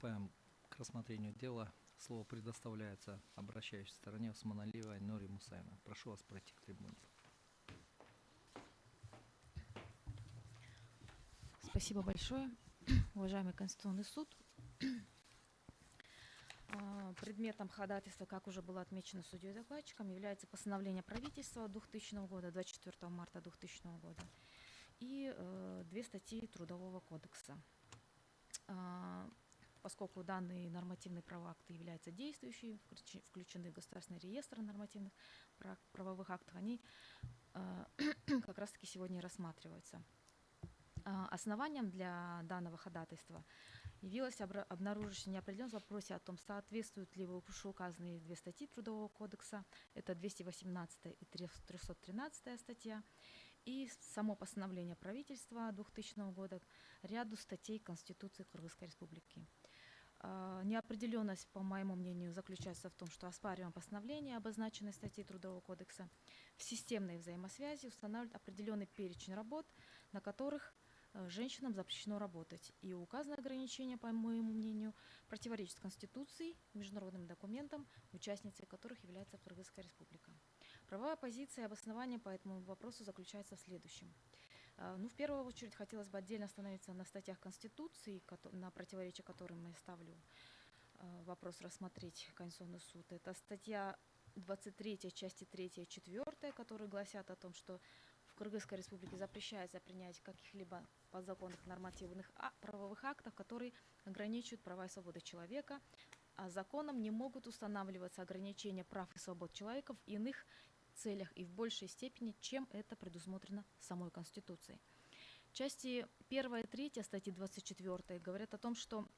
Приступаем к рассмотрению дела. Слово предоставляется обращающей стороне Усманалиевой Айнуре Мусаевне. Прошу вас пройти к трибуне. Спасибо большое, уважаемый Конституционный суд. Предметом ходатайства, как уже было отмечено судьей-докладчиком, является постановление правительства 2000 года, 24 марта 2000 года, и две статьи Трудового кодекса. Поскольку данные нормативные правоакты являются действующими, включены в Государственный реестр нормативных правовых актов, они как раз-таки сегодня и рассматриваются. Основанием для данного ходатайства явилось обнаружившая неопределенность в вопросе о том, соответствуют ли вышеуказанные две статьи Трудового кодекса, это 218 и 313 статья, и само постановление правительства 2000 года ряду статей Конституции Кыргызской Республики. Неопределенность, по моему мнению, заключается в том, что оспариваемое постановление обозначенной статьи Трудового кодекса в системной взаимосвязи устанавливает определенный перечень работ, на которых женщинам запрещено работать. И указанное ограничение, по моему мнению, противоречит Конституции, международным документам, участницей которых является Кыргызская Республика. Правовая позиция и обоснование по этому вопросу заключается в следующем. В первую очередь хотелось бы отдельно остановиться на статьях Конституции, на противоречие которым я ставлю вопрос рассмотреть Конституционный суд. Это статья 23 части 3 и 4, которые гласят о том, что в Кыргызской Республике запрещается принять каких-либо подзаконных нормативных правовых актов, которые ограничивают права и свободы человека, а законом не могут устанавливаться ограничения прав и свобод человека в иных целях и в большей степени, чем это предусмотрено самой Конституцией. Части 1 и 3 статьи 24 говорят о том, что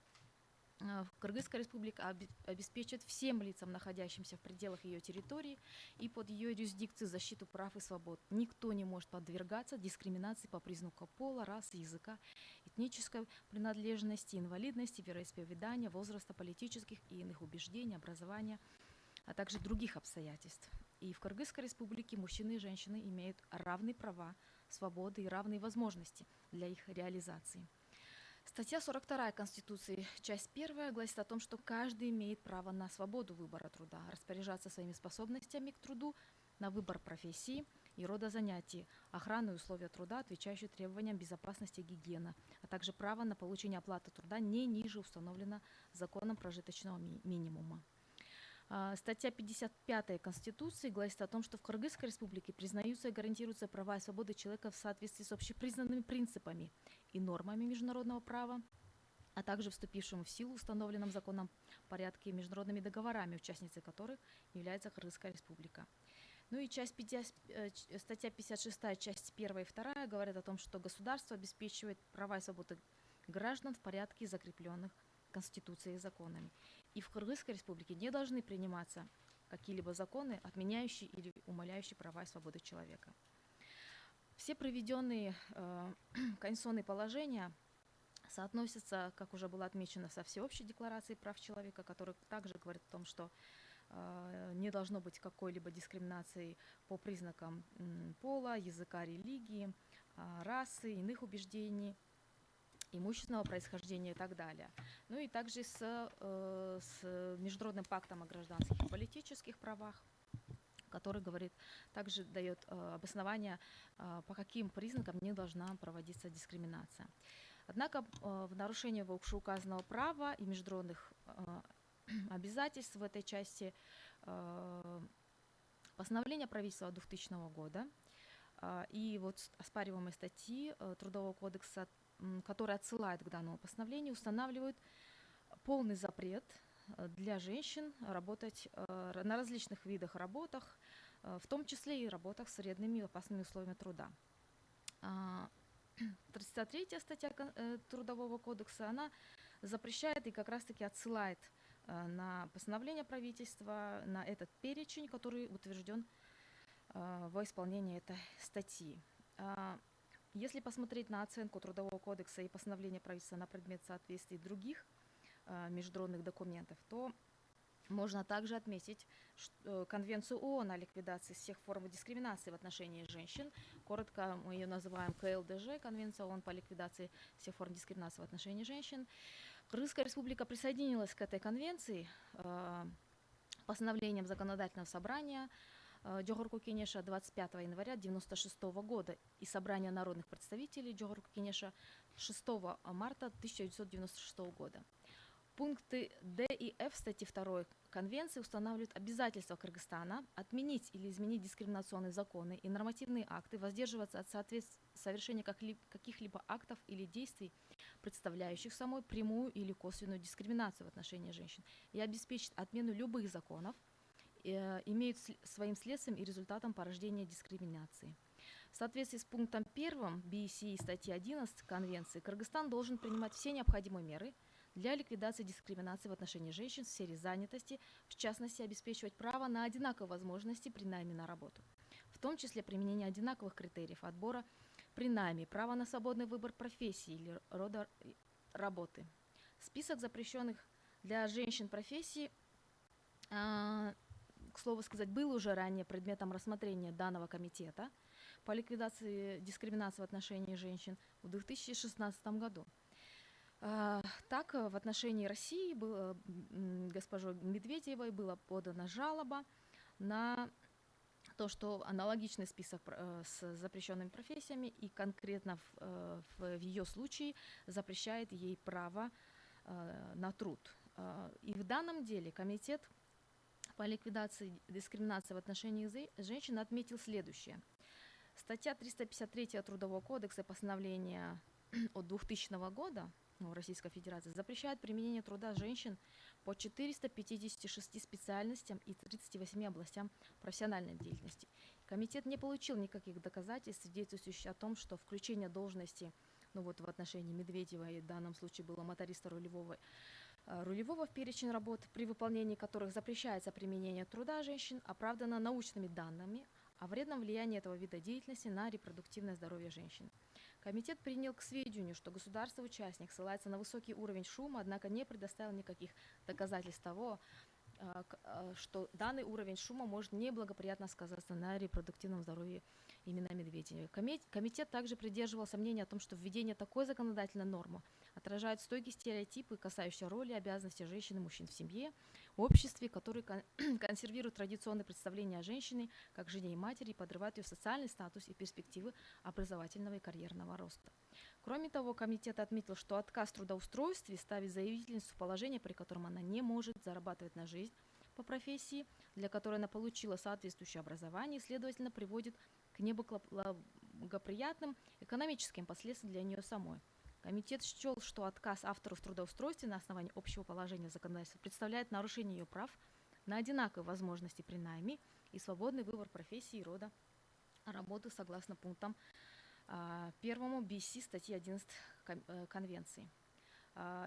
Кыргызская Республика обеспечит всем лицам, находящимся в пределах ее территории и под ее юрисдикцией, защиту прав и свобод. Никто не может подвергаться дискриминации по признаку пола, расы, языка, этнической принадлежности, инвалидности, вероисповедания, возраста, политических и иных убеждений, образования, а также других обстоятельств. И в Кыргызской Республике мужчины и женщины имеют равные права, свободы и равные возможности для их реализации. Статья 42 Конституции, часть 1, гласит о том, что каждый имеет право на свободу выбора труда, распоряжаться своими способностями к труду, на выбор профессии и рода занятий, охрану и условия труда, отвечающие требованиям безопасности и гигиены, а также право на получение оплаты труда не ниже установленного законом прожиточного минимума. Статья 55 Конституции гласит о том, что в Кыргызской Республике признаются и гарантируются права и свободы человека в соответствии с общепризнанными принципами и нормами международного права, а также вступившим в силу установленным законом порядке и международными договорами, участницей которых является Кыргызская Республика. Ну и статья 56, часть 1 и 2 говорят о том, что государство обеспечивает права и свободы граждан в порядке, закрепленных Конституцией и законами. И в Кыргызской Республике не должны приниматься какие-либо законы, отменяющие или умаляющие права и свободы человека. Все приведенные конституционные положения соотносятся, как уже было отмечено, со Всеобщей декларацией прав человека, которая также говорит о том, что не должно быть какой-либо дискриминации по признакам пола, языка, религии, расы, иных убеждений, имущественного происхождения и так далее. Ну и также с Международным пактом о гражданских и политических правах, который говорит, также дает обоснование, по каким признакам не должна проводиться дискриминация. Однако в нарушение вышеуказанного права и международных обязательств в этой части постановление правительства 2000 года и вот оспариваемые статьи Трудового кодекса, которые отсылают к данному постановлению, устанавливают полный запрет для женщин работать на различных видах работах, в том числе и работах с вредными и опасными условиями труда. 33 статья Трудового кодекса, она запрещает и как раз-таки отсылает на постановление правительства, на этот перечень, который утвержден во исполнении этой статьи. Если посмотреть на оценку Трудового кодекса и постановления правительства на предмет соответствия других международных документов, то можно также отметить Конвенцию ООН о ликвидации всех форм дискриминации в отношении женщин. Коротко мы ее называем КЛДЖ, Конвенция ООН по ликвидации всех форм дискриминации в отношении женщин. Кыргызская республика присоединилась к этой конвенции постановлением законодательного собрания Жогорку Кенеша 25 января 1996 года и собрания народных представителей Жогорку Кенеша 6 марта 1996 года. Пункты Д и Ф статьи 2 Конвенции устанавливают обязательство Кыргызстана отменить или изменить дискриминационные законы и нормативные акты, воздерживаться от совершения каких-либо актов или действий, представляющих собой прямую или косвенную дискриминацию в отношении женщин, и обеспечить отмену любых законов, имеют своим следствием и результатом порождения дискриминации. В соответствии с пунктом 1 БСИ статьи 11 Конвенции, Кыргызстан должен принимать все необходимые меры для ликвидации дискриминации в отношении женщин в сфере занятости, в частности, обеспечивать право на одинаковые возможности при найме на работу, в том числе применение одинаковых критериев отбора при найме, право на свободный выбор профессии или рода работы. Список запрещенных для женщин профессий, к слову сказать, был уже ранее предметом рассмотрения данного комитета по ликвидации дискриминации в отношении женщин в 2016 году. Так, в отношении России госпожой Медведевой была подана жалоба на то, что аналогичный список с запрещенными профессиями и конкретно в ее случае запрещает ей право на труд. И в данном деле комитет по ликвидации дискриминации в отношении женщин отметил следующее. Статья 353 Трудового кодекса постановления от 2000 года Российской Федерации запрещает применение труда женщин по 456 специальностям и 38 областям профессиональной деятельности. Комитет не получил никаких доказательств, свидетельствующих о том, что включение должности, в отношении Медведевой в данном случае было моториста рулевого в перечень работ, при выполнении которых запрещается применение труда женщин, оправдано научными данными о вредном влиянии этого вида деятельности на репродуктивное здоровье женщин. Комитет принял к сведению, что государство-участник ссылается на высокий уровень шума, однако не предоставил никаких доказательств того, что данный уровень шума может неблагоприятно сказаться на репродуктивном здоровье именно Медведевой. Комитет также придерживался мнения о том, что введение такой законодательной нормы отражает стойкие стереотипы, касающиеся роли и обязанностей женщин и мужчин в семье, обществе, которые консервируют традиционные представления о женщине как жене и матери и подрывают ее социальный статус и перспективы образовательного и карьерного роста. Кроме того, комитет отметил, что отказ в трудоустройстве ставит заявительницу в положение, при котором она не может зарабатывать на жизнь по профессии, для которой она получила соответствующее образование, и, следовательно, приводит к неблагоприятным экономическим последствиям для нее самой. Комитет счел, что отказ автору в трудоустройстве на основании общего положения законодательства представляет нарушение ее прав на одинаковые возможности при найме и свободный выбор профессии и рода работы согласно пунктам 1 БСИ статьи 11 Конвенции.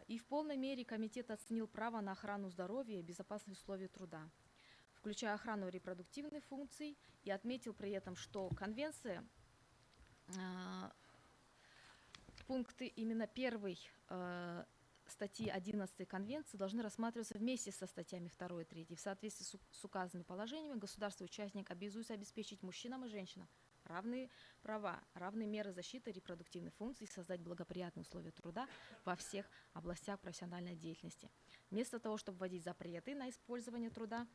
И в полной мере комитет оценил право на охрану здоровья и безопасность условий труда, включая охрану репродуктивных функций, и отметил при этом, что конвенция, пункты именно 1 статьи 11 Конвенции должны рассматриваться вместе со статьями 2 и 3. В соответствии с указанными положениями государство-участник обязуется обеспечить мужчинам и женщинам равные права, равные меры защиты репродуктивных функций и создать благоприятные условия труда во всех областях профессиональной деятельности. Вместо того, чтобы вводить запреты на использование труда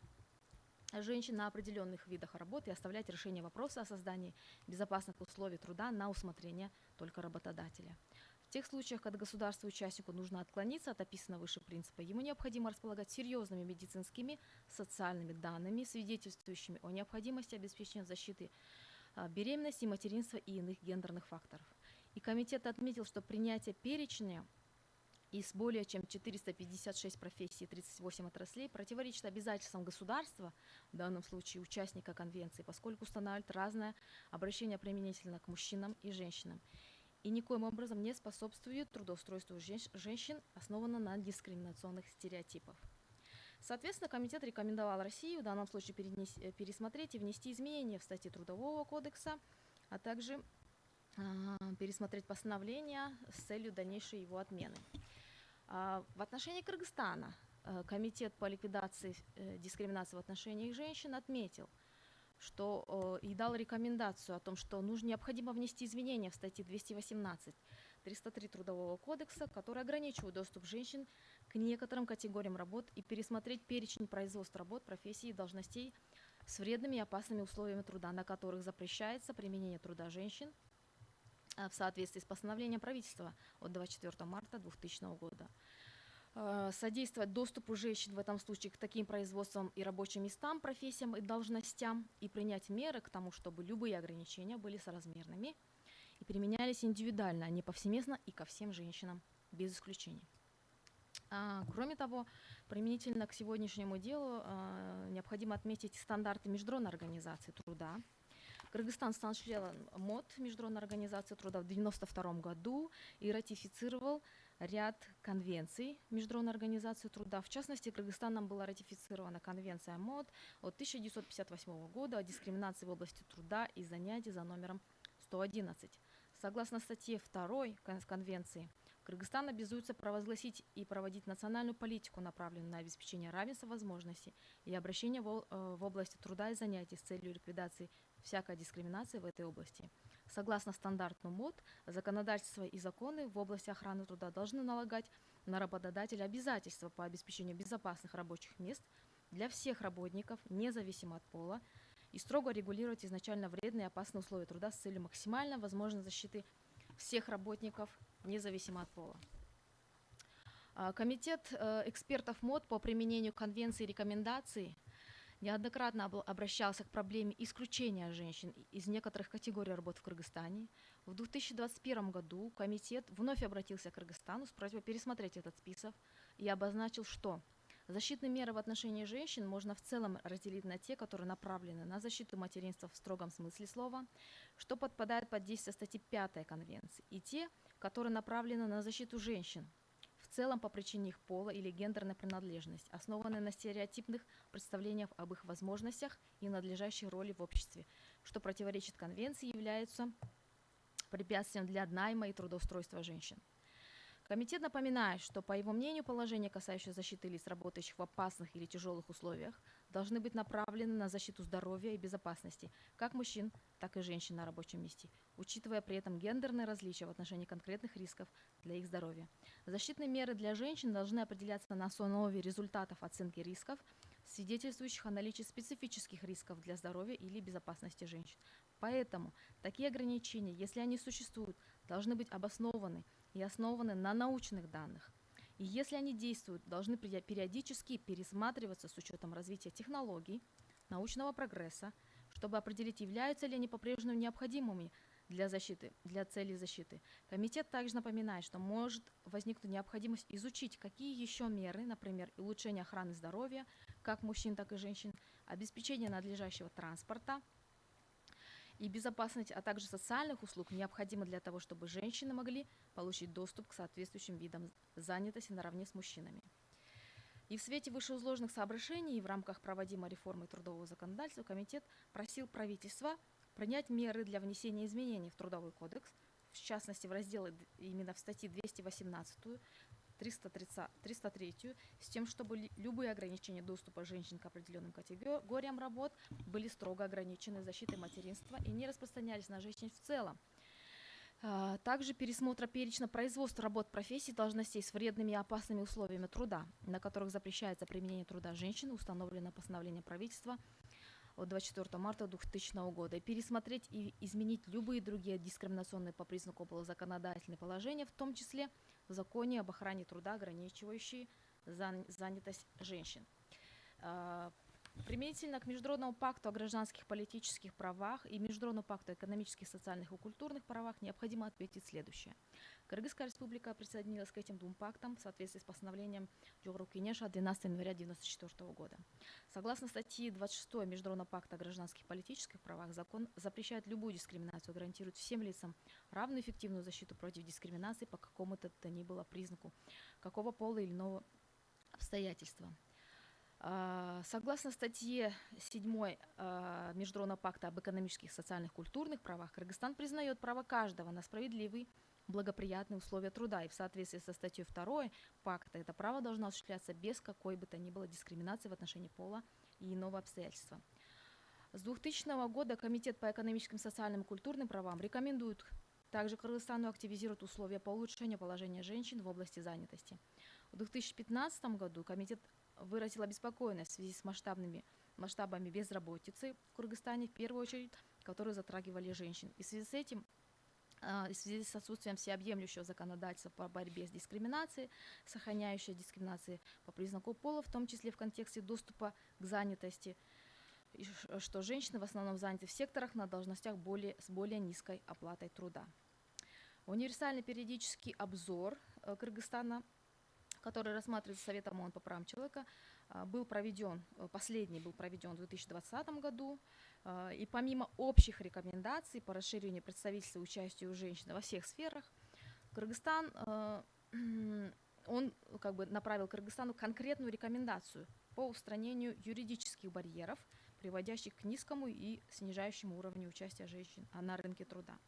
женщин на определенных видах работы и оставлять решение вопроса о создании безопасных условий труда на усмотрение только работодателя. В тех случаях, когда государству-участнику нужно отклониться от описанного выше принципа, ему необходимо располагать серьезными медицинскими, социальными данными, свидетельствующими о необходимости обеспечения защиты беременности, материнства и иных гендерных факторов. И комитет отметил, что принятие перечня из более чем 456 профессий и 38 отраслей противоречит обязательствам государства, в данном случае участника конвенции, поскольку устанавливает разное обращение применительно к мужчинам и женщинам, и никоим образом не способствует трудоустройству женщин, основанному на дискриминационных стереотипах. Соответственно, комитет рекомендовал России в данном случае пересмотреть и внести изменения в статьи Трудового кодекса, а также пересмотреть постановление с целью дальнейшей его отмены. В отношении Кыргызстана комитет по ликвидации дискриминации в отношении женщин отметил, что и дал рекомендацию о том, что необходимо внести изменения в статьи 218 303 Трудового кодекса, которые ограничивают доступ женщин к некоторым категориям работ, и пересмотреть перечень производств работ, профессий и должностей с вредными и опасными условиями труда, на которых запрещается применение труда женщин в соответствии с постановлением правительства от 24 марта 2000 года. Содействовать доступу женщин в этом случае к таким производствам и рабочим местам, профессиям и должностям, и принять меры к тому, чтобы любые ограничения были соразмерными и применялись индивидуально, а не повсеместно и ко всем женщинам, без исключений. Кроме того, применительно к сегодняшнему делу необходимо отметить стандарты Международной организации труда. Кыргызстан стал членом МОД, Международной организации труда, в 1992 году и ратифицировал ряд конвенций Международной организации труда. В частности, Кыргызстаном была ратифицирована конвенция МОД от 1958 года о дискриминации в области труда и занятий за номером 111. Согласно статье 2 конвенции, Кыргызстан обязуется провозгласить и проводить национальную политику, направленную на обеспечение равенства возможностей и обращения в области труда и занятий с целью ликвидации всякой дискриминации в этой области. Согласно стандарту МОД, законодательство и законы в области охраны труда должны налагать на работодателя обязательства по обеспечению безопасных рабочих мест для всех работников, независимо от пола, и строго регулировать изначально вредные и опасные условия труда с целью максимально возможной защиты всех работников, независимо от пола. Комитет экспертов МОД по применению конвенции и рекомендаций неоднократно обращался к проблеме исключения женщин из некоторых категорий работ в Кыргызстане. В 2021 году комитет вновь обратился к Кыргызстану с просьбой пересмотреть этот список и обозначил, что защитные меры в отношении женщин можно в целом разделить на те, которые направлены на защиту материнства в строгом смысле слова, что подпадает под действие статьи 5 Конвенции, и те, которые направлены на защиту женщин, в целом по причине их пола или гендерной принадлежности, основанные на стереотипных представлениях об их возможностях и надлежащей роли в обществе, что противоречит Конвенции и является препятствием для найма и трудоустройства женщин. Комитет напоминает, что, по его мнению, положения, касающиеся защиты лиц, работающих в опасных или тяжелых условиях, должны быть направлены на защиту здоровья и безопасности как мужчин, так и женщин на рабочем месте, учитывая при этом гендерные различия в отношении конкретных рисков для их здоровья. Защитные меры для женщин должны определяться на основе результатов оценки рисков, свидетельствующих о наличии специфических рисков для здоровья или безопасности женщин. Поэтому такие ограничения, если они существуют, должны быть обоснованы и основаны на научных данных. И если они действуют, должны периодически пересматриваться с учетом развития технологий, научного прогресса, чтобы определить, являются ли они по-прежнему необходимыми для целей защиты. Комитет также напоминает, что может возникнуть необходимость изучить, какие еще меры, например, улучшение охраны здоровья, как мужчин, так и женщин, обеспечение надлежащего транспорта и безопасность, а также социальных услуг необходимо для того, чтобы женщины могли получить доступ к соответствующим видам занятости наравне с мужчинами. И в свете вышеизложенных соображений и в рамках проводимой реформы трудового законодательства комитет просил правительства принять меры для внесения изменений в Трудовой кодекс, в частности в разделы именно в статьи 218, 303, с тем, чтобы любые ограничения доступа женщин к определенным категориям работ были строго ограничены защитой материнства и не распространялись на женщин в целом. Также пересмотра перечня производства работ, профессий, должностей с вредными и опасными условиями труда, на которых запрещается применение труда женщин, установлено постановлением правительства от 24 марта 2000 года, и пересмотреть и изменить любые другие дискриминационные по признаку пола законодательные положения, в том числе в законе об охране труда, ограничивающие занятость женщин. Применительно к Международному пакту о гражданских политических правах и Международному пакту о экономических, социальных и культурных правах необходимо отметить следующее. Кыргызская республика присоединилась к этим двум пактам в соответствии с постановлением Жогорку Кенеша от 12 января 1994 года. Согласно статьи 26 Международного пакта о гражданских и политических правах, закон запрещает любую дискриминацию, гарантирует всем лицам равную эффективную защиту против дискриминации по какому-то то ни было признаку, какого пола или иного обстоятельства. Согласно статье 7 Международного пакта об экономических, социальных, культурных правах, Кыргызстан признает право каждого на справедливые, благоприятные условия труда, и в соответствии со статьей 2 пакта это право должно осуществляться без какой бы то ни было дискриминации в отношении пола и иного обстоятельства. С 2000 года Комитет по экономическим, социальным и культурным правам рекомендует Также Кыргызстан активизирует условия по улучшению положения женщин в области занятости. В 2015 году комитет выразил обеспокоенность в связи с масштабами безработицы в Кыргызстане, в первую очередь, которые затрагивали женщин. И в связи с этим, в связи с отсутствием всеобъемлющего законодательства по борьбе с дискриминацией, сохраняющей дискриминации по признаку пола, в том числе в контексте доступа к занятости, и что женщины в основном заняты в секторах на должностях с более низкой оплатой труда. Универсальный периодический обзор Кыргызстана, который рассматривается Советом ООН по правам человека, последний был проведен в 2020 году. И помимо общих рекомендаций по расширению представительства и участию женщин во всех сферах, Кыргызстан, он направил Кыргызстану конкретную рекомендацию по устранению юридических барьеров, приводящих к низкому и снижающему уровню участия женщин на рынке труда.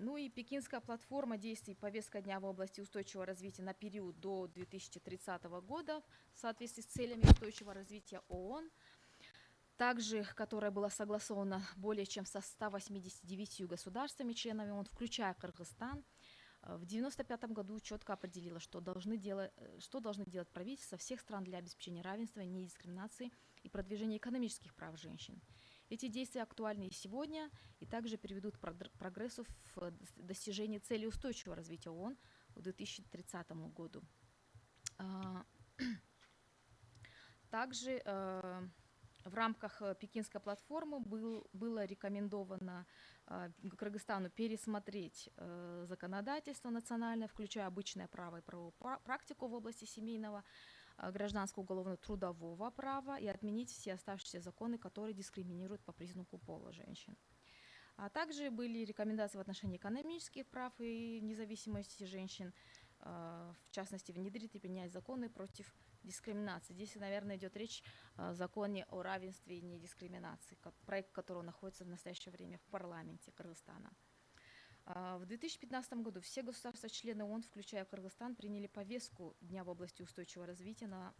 Ну и Пекинская платформа действий повестка дня в области устойчивого развития на период до 2030 года в соответствии с целями устойчивого развития ООН, также которая была согласована более чем со 189 государствами, членами ООН, включая Кыргызстан, в 1995 году четко определила, что должны делать правительства всех стран для обеспечения равенства, недискриминации и продвижения экономических прав женщин. Эти действия актуальны и сегодня, и также приведут к прогрессу в достижении целей устойчивого развития ООН к 2030 году. Также в рамках Пекинской платформы было рекомендовано Кыргызстану пересмотреть законодательство национальное, включая обычное право и правовую практику в области семейного, гражданского, уголовного, трудового права и отменить все оставшиеся законы, которые дискриминируют по признаку пола женщин. А также были рекомендации в отношении экономических прав и независимости женщин, в частности, внедрить и принять законы против дискриминации. Здесь, наверное, идет речь о законе о равенстве и недискриминации, проект которого находится в настоящее время в парламенте Кыргызстана. В 2015 году все государства-члены ООН, включая Кыргызстан, приняли повестку Дня в области устойчивого развития на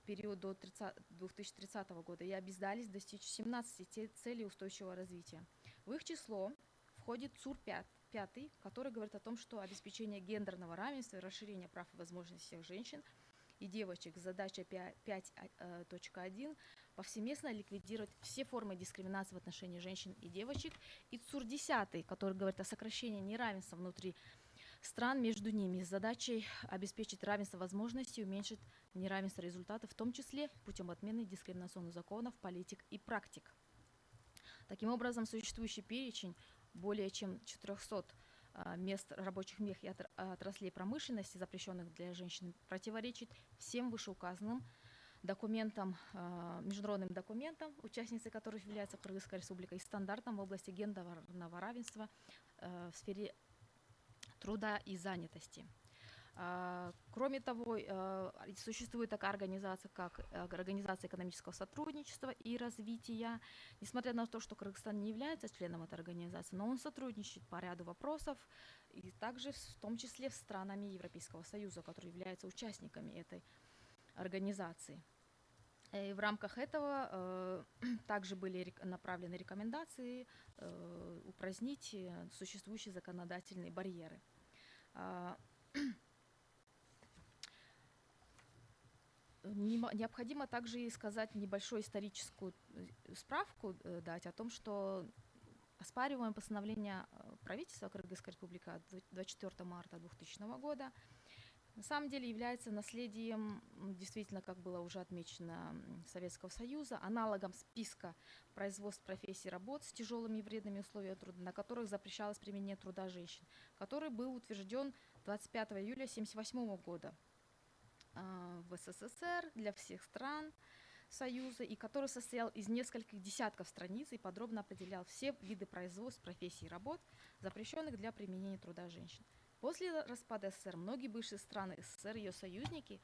период до 2030 года и обязались достичь 17 целей устойчивого развития. В их число входит ЦУР-5, который говорит о том, что обеспечение гендерного равенства и расширение прав и возможностей всех женщин и девочек, задача 5.1, повсеместно ликвидировать все формы дискриминации в отношении женщин и девочек, и ЦУР-10, который говорит о сокращении неравенства внутри стран между ними с задачей обеспечить равенство возможностей и уменьшить неравенство результатов, в том числе путем отмены дискриминационных законов, политик и практик. Таким образом, существующий перечень более чем 400 рабочих мест и отраслей промышленности, запрещенных для женщин, противоречит всем вышеуказанным документам, международным документам, участницей которых является Кыргызская республика, и стандартам в области гендерного равенства в сфере труда и занятости. Кроме того, существует такая организация, как Организация экономического сотрудничества и развития. Несмотря на то, что Кыргызстан не является членом этой организации, но он сотрудничает по ряду вопросов, и также в том числе с странами Европейского Союза, которые являются участниками этой организации. И в рамках этого также были направлены рекомендации упразднить существующие законодательные барьеры. Необходимо также сказать небольшую историческую справку, дать о том, что оспариваемое постановление правительства Кыргызской республики от 24 марта 2000 года на самом деле является наследием, действительно, как было уже отмечено, Советского Союза, аналогом списка производств, профессий, работ с тяжелыми и вредными условиями труда, на которых запрещалось применение труда женщин, который был утвержден 25 июля 1978 года в СССР для всех стран Союза, и который состоял из нескольких десятков страниц и подробно определял все виды производств, профессий и работ, запрещенных для применения труда женщин. После распада СССР многие бывшие страны СССР и ее союзники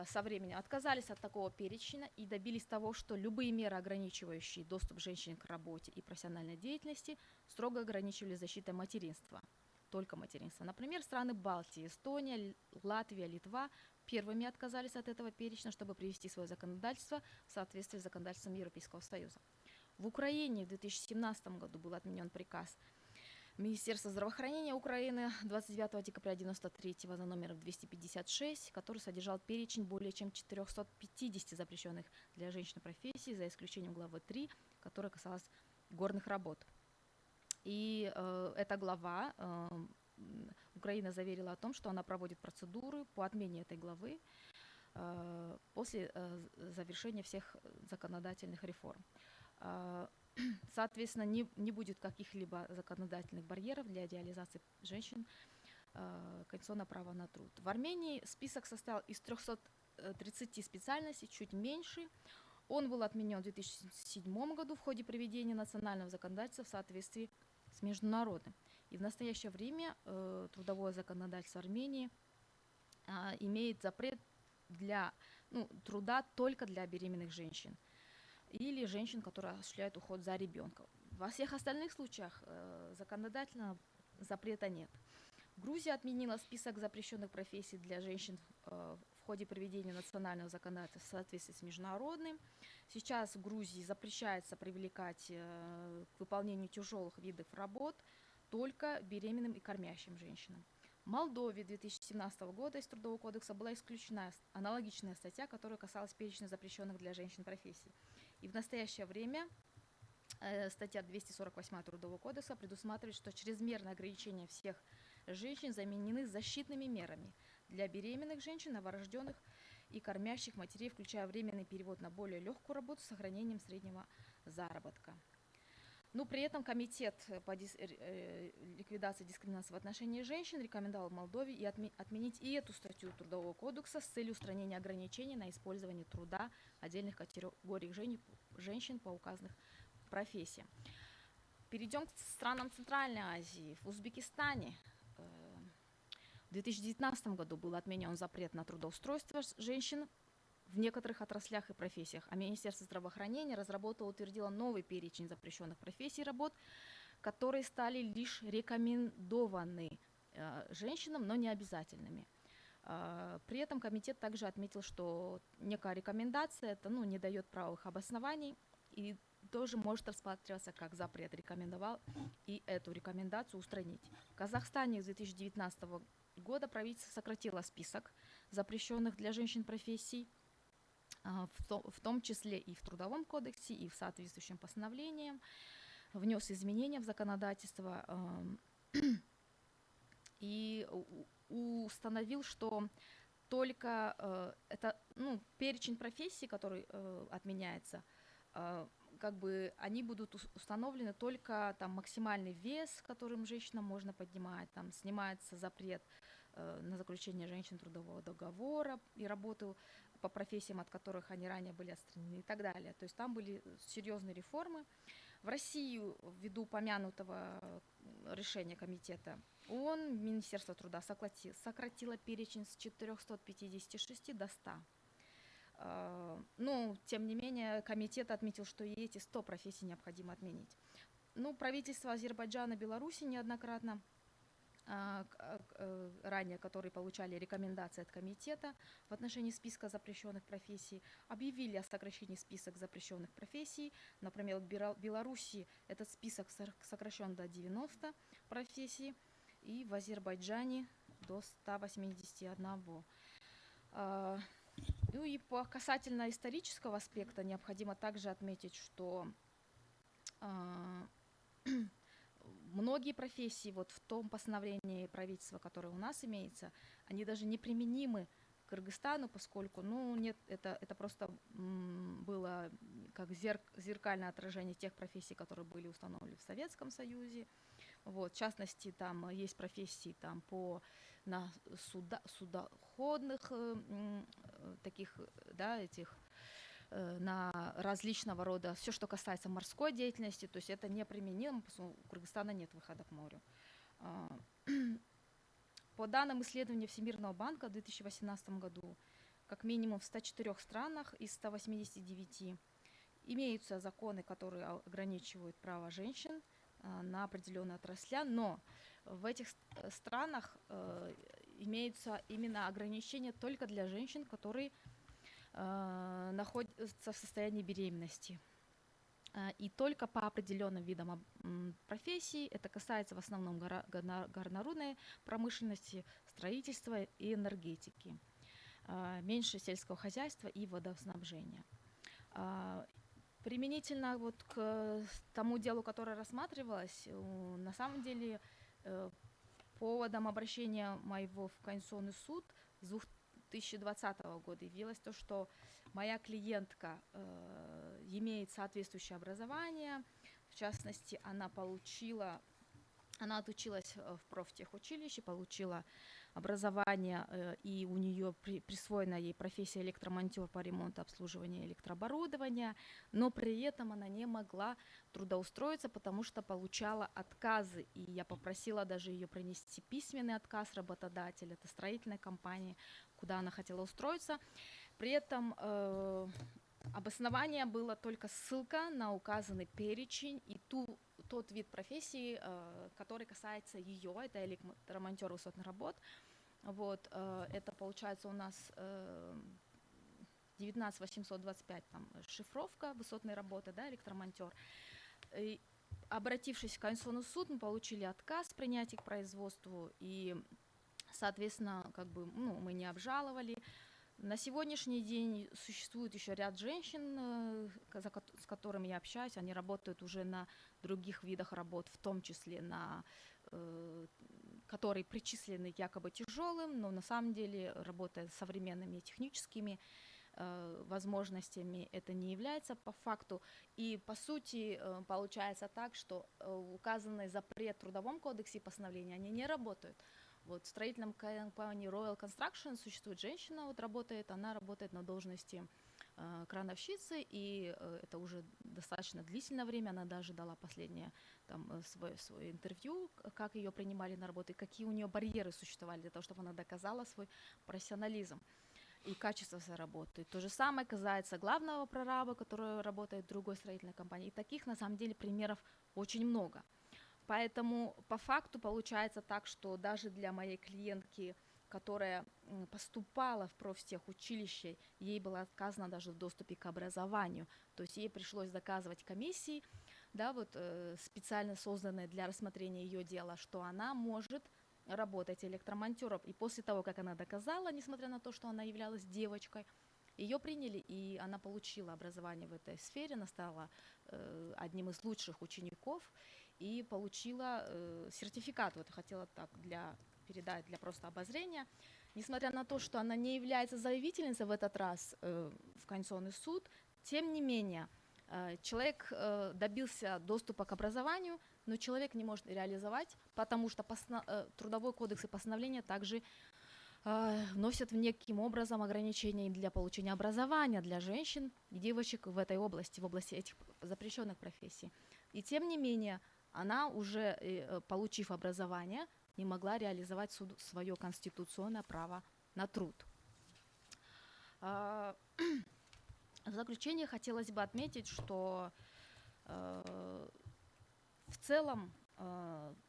со временем отказались от такого перечня и добились того, что любые меры, ограничивающие доступ женщин к работе и профессиональной деятельности, строго ограничивали защитой материнства, только материнства. Например, страны Балтии, Эстония, Латвия, Литва первыми отказались от этого перечня, чтобы привести свое законодательство в соответствии с законодательством Европейского Союза. В Украине в 2017 году был отменен приказ Министерства здравоохранения Украины 29 декабря 1993 за номером 256, который содержал перечень более чем 450 запрещенных для женщин профессий, за исключением главы 3, которая касалась горных работ. И эта глава, Украина заверила о том, что она проводит процедуры по отмене этой главы после завершения всех законодательных реформ. Соответственно, не будет каких-либо законодательных барьеров для идеализации женщин конституционного права на труд. В Армении список состоял из 330 специальностей, чуть меньше. Он был отменен в 2007 году в ходе приведения национального законодательства в соответствии с международным. И в настоящее время трудовое законодательство Армении имеет запрет для труда только для беременных женщин или женщин, которые осуществляют уход за ребенком. Во всех остальных случаях законодательно запрета нет. Грузия отменила список запрещенных профессий для женщин в ходе проведения национального законодательства в соответствии с международным. Сейчас в Грузии запрещается привлекать к выполнению тяжелых видов работ только беременным и кормящим женщинам. В Молдове 2017 года из Трудового кодекса была исключена аналогичная статья, которая касалась перечня запрещенных для женщин профессий. И в настоящее время статья 248 Трудового кодекса предусматривает, что чрезмерное ограничение всех женщин заменены защитными мерами для беременных женщин, новорожденных и кормящих матерей, включая временный перевод на более легкую работу с сохранением среднего заработка. Но при этом Комитет по ликвидации дискриминации в отношении женщин рекомендовал Молдове отменить и эту статью Трудового кодекса с целью устранения ограничений на использование труда отдельных категорий женщин по указанным профессиям. Перейдем к странам Центральной Азии. В Узбекистане в 2019 году был отменен запрет на трудоустройство женщин в некоторых отраслях и профессиях, а Министерство здравоохранения разработало и утвердило новый перечень запрещенных профессий и работ, которые стали лишь рекомендованы женщинам, но не обязательными. При этом комитет также отметил, что некая рекомендация это, не дает правовых обоснований и тоже может рассматриваться как запрет. Рекомендовал и эту рекомендацию устранить. В Казахстане с 2019 года правительство сократило список запрещенных для женщин профессий, в том числе и в Трудовом кодексе, и в соответствующем постановлении, внес изменения в законодательство и установил, что только перечень профессий, который отменяется, они будут установлены только там максимальный вес, которым женщинам можно поднимать, там снимается запрет на заключение женщин трудового договора и работу по профессиям, от которых они ранее были отстранены и так далее. То есть там были серьезные реформы. В России, ввиду упомянутого решения комитета ООН, Министерство труда сократило перечень с 456 до 100. Но, тем не менее, комитет отметил, что и эти 100 профессий необходимо отменить. Правительство Азербайджана и Беларуси неоднократно ранее, которые получали рекомендации от комитета в отношении списка запрещенных профессий, объявили о сокращении списка запрещенных профессий. Например, в Беларуси этот список сокращен до 90 профессий, и в Азербайджане до 181. И по касательно исторического аспекта необходимо также отметить, что многие профессии в том постановлении правительства, которое у нас имеется, они даже не применимы к Кыргызстану, поскольку это просто было как зеркальное отражение тех профессий, которые были установлены в Советском Союзе. В частности, там есть профессии на судоходных таких, на различного рода, все, что касается морской деятельности, то есть это неприменимо, потому что у Кыргызстана нет выхода к морю. По данным исследования Всемирного банка в 2018 году, как минимум в 104 странах из 189 имеются законы, которые ограничивают права женщин на определенные отрасли, но в этих странах имеются именно ограничения только для женщин, которые находятся в состоянии беременности. и только по определенным видам профессий. Это касается в основном горнорудной промышленности, строительства и энергетики, меньше сельского хозяйства и водоснабжения. Применительно вот к тому делу, которое рассматривалось, на самом деле поводом обращения моего в Конституционный суд с 2020 года явилось то, что моя клиентка имеет соответствующее образование. В частности, она отучилась в профтехучилище, получила образование, и у нее присвоена ей профессия электромонтер по ремонту и обслуживанию электрооборудования, но при этом она не могла трудоустроиться, потому что получала отказы, и я попросила даже ее принести письменный отказ работодателя, это строительной компании, куда она хотела устроиться. При этом обоснование было только ссылка на указанный перечень и тот вид профессии, который касается ее, это электромонтер высотных работ. Вот, это получается у нас 19825, там, шифровка высотной работы, да, электромонтер. И, обратившись в Конституционный суд, мы получили отказ принятия к производству, и, соответственно, как бы, мы не обжаловали. На сегодняшний день существует еще ряд женщин, с которыми я общаюсь, они работают уже на других видах работ, в том числе на которые причислены якобы тяжелым, но на самом деле, работая с современными техническими возможностями, это не является по факту. И по сути получается так, что указанный запрет в Трудовом кодексе и постановления, они не работают. Вот в строительном компании Royal Construction существует женщина, вот работает, она работает на должности крановщицы, и это уже достаточно длительное время, она даже дала последнее там, свое интервью, как ее принимали на работу, и какие у нее барьеры существовали для того, чтобы она доказала свой профессионализм и качество своей работы. То же самое касается главного прораба, который работает в другой строительной компании. И таких, на самом деле, примеров очень много. Поэтому по факту получается так, что даже для моей клиентки, которая поступала в профтехучилище, ей было отказано даже в доступе к образованию. То есть ей пришлось доказывать комиссии, да, вот, специально созданной для рассмотрения ее дела, что она может работать электромонтером. И после того, как она доказала, несмотря на то, что она являлась девочкой, ее приняли, и она получила образование в этой сфере, она стала одним из лучших учеников и получила сертификат. Вот хотела так передать для просто обозрения. Несмотря на то, что она не является заявительницей в этот раз в Конституционный суд, тем не менее человек добился доступа к образованию, но человек не может реализовать, потому что Трудовой кодекс и постановления также вносят неким образом ограничения для получения образования для женщин и девочек в этой области, в области этих запрещенных профессий. И тем не менее, она уже, получив образование, не могла реализовать свое конституционное право на труд. В заключение хотелось бы отметить, что в целом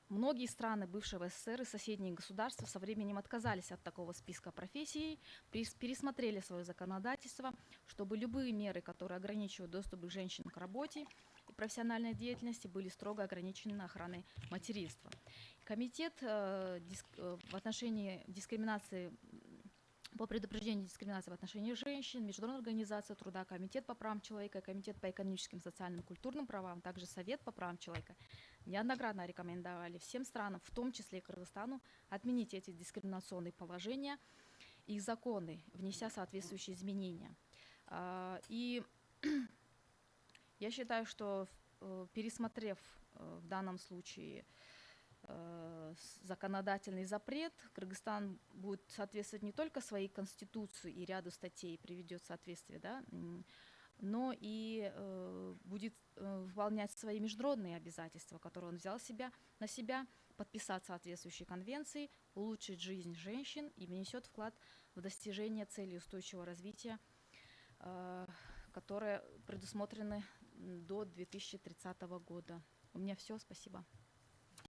многие страны бывшего СССР и соседние государства со временем отказались от такого списка профессий, пересмотрели свое законодательство, чтобы любые меры, которые ограничивают доступ женщин к работе и профессиональной деятельности, были строго ограничены охраной материнства. Комитет в отношении дискриминации по предупреждению дискриминации в отношении женщин, Международная организация труда, Комитет по правам человека, Комитет по экономическим, социальным и культурным правам, также Совет по правам человека неоднократно рекомендовали всем странам, в том числе и Кыргызстану, отменить эти дискриминационные положения и законы, внеся соответствующие изменения. И я считаю, что пересмотрев в данном случае законодательный запрет, Кыргызстан будет соответствовать не только своей конституции и ряду статей приведет в соответствие, да, но и будет выполнять свои международные обязательства, которые он взял на себя, подписать соответствующие конвенции, улучшить жизнь женщин и внесет вклад в достижение целей устойчивого развития, которые предусмотрены до 2030 года. У меня все, спасибо.